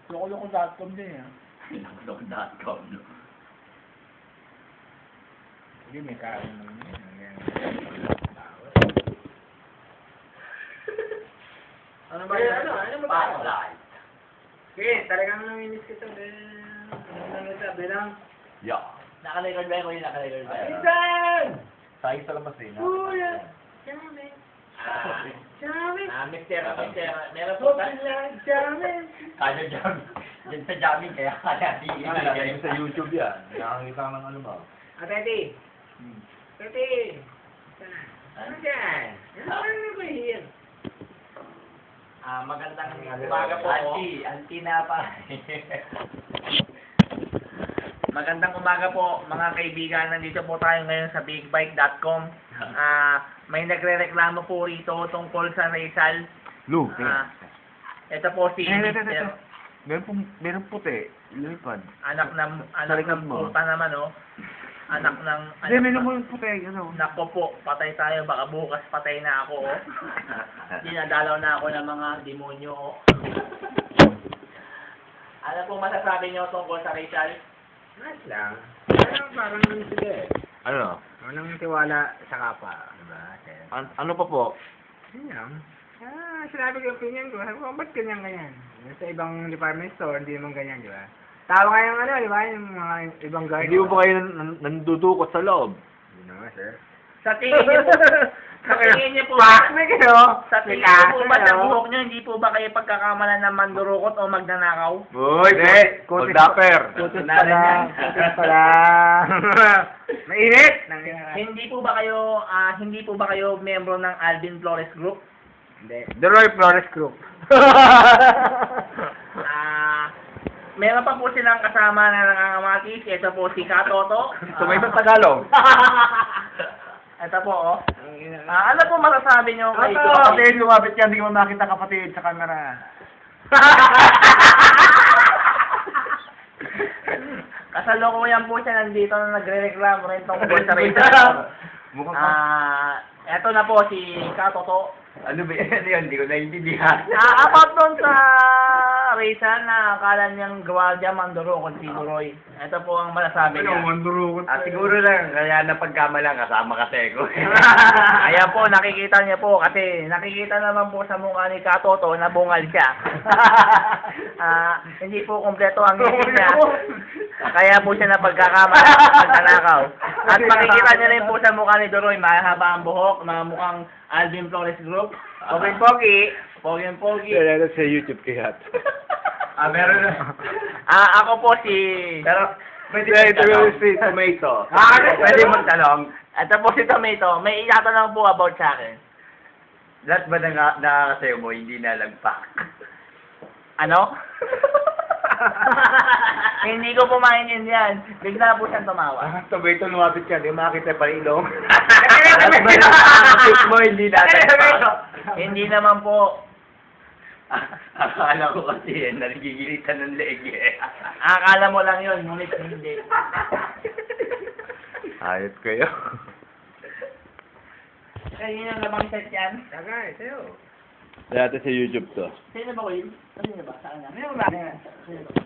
Loko-loko.com din eh. Loko.com. Hindi, may kain mo yun. Ano ba yun? Ano ba tayo? Spotlight. Okay, talagang namimiss kita. Ano sabi lang? Yeah. Naka-record ba yun? Naka-record ba yun? Pinsan! Tayo sa labas eh. Kuya! Jamin! Jamin! Mister. Meron po Open lang! Jamin! Kaya jamming. Yan sa jamming, kaya di Yan sa YouTube yan. Nakakita ng ano ba? Teti! Teti! Ano dyan? Ano ba yun? Magandang umaga po. Auntie na pa. Magandang umaga po mga kaibigan. Nandito po tayo ngayon sa bigbike.com. May nagrereklamo po rito tungkol sa Rizal. Lu, Ito po si Mr. meron puti. Lipad. Anak ng mo. puta naman, oh. Anak ng... Hindi, meron mo yung puti. Ano? Nako po, patay tayo. Baka bukas patay na ako, oh. Dinadalaw na ako ng mga demonyo, oh. Ano po masasabi niyo tungkol sa Rizal? Nice lang. Parang sige. Ano? Walang tiwala sa kapa. Diba? Ano pa po? Yun lang. Sinabi ko yung opinion ko. Sabi ko, ba't ganyan? Sa ibang department store, hindi naman ganyan, di ba? Tawa kayong ano, di ba? Yung mga ibang guard. Hindi mo ba kayo nandudukot sa loob? Hindi naman, sir. Sa tingin niyo po, sa tingin niyo po, May kayo? sa tingin niyo po ba sa buhok niyo, hindi po ba kayo pagkakamalan ng mandurukot o magnanakaw? Uy, Dapper. Kutis pala. Kutis pala. Mainit! Hindi po ba kayo miyembro ng Alvin Flores Group? Hindi. The Roy Flores Group. Meron pa po silang kasama na nangangamatis. Ito po si Katoto. Tumay sa Tagalog. Ito po, oh. Ano po masasabi niyo kay Kapatid, lumapit ka, hindi mo makita kapatid sa camera. Kasalukuyan po siya nandito na nagre-reklamo rin tungkol sa Rizal. Mukhang Eto na po si Katoto. Ano ba yan? Hindi ko naiintindihan. About doon sa Rizal na akala niyang gwardiya mandurukot si Duroy. Ito po ang masasabi niya. mandurukot. Siguro lang, kaya napagkamalan kasama kasi ko. Ayan po, nakikita niya po kasi nakikita naman po sa mukha ni Katoto na bungal siya. Hindi po kompleto ang ngiti niya. Kaya po siya napagkakamala. At makikita niya rin po sa mukha ni Duroy, mahaba ang buhok, mga mukhang Alvin Flores Group. Pogi-pogi. Pogi-pogi. Yan sa YouTube kaya. Meron na. Ako po si... Pero, pwede si Tomato. Pwede magtanong. Ito po si Tomato. May itatanong po about sa akin. Lahat ba nakakasayo mo, hindi nalagpak? Ano? Hindi ko po maintindihan. Bigla po siyang tumawa. Tomato, lumapit ka, hindi makita pa rin ilong. Lahat ba nakakasip mo, hindi nalagpak? Hindi naman po. Akala ko kasi nagigilitan ng leeg eh. Akala mo lang yun, ngunit hindi. Ayot kayo. Kaya yung labang set yan. Tagay, sa'yo. Dati sa YouTube to. Sino ba ko yun? Sino ba? Saan na? Sino ba?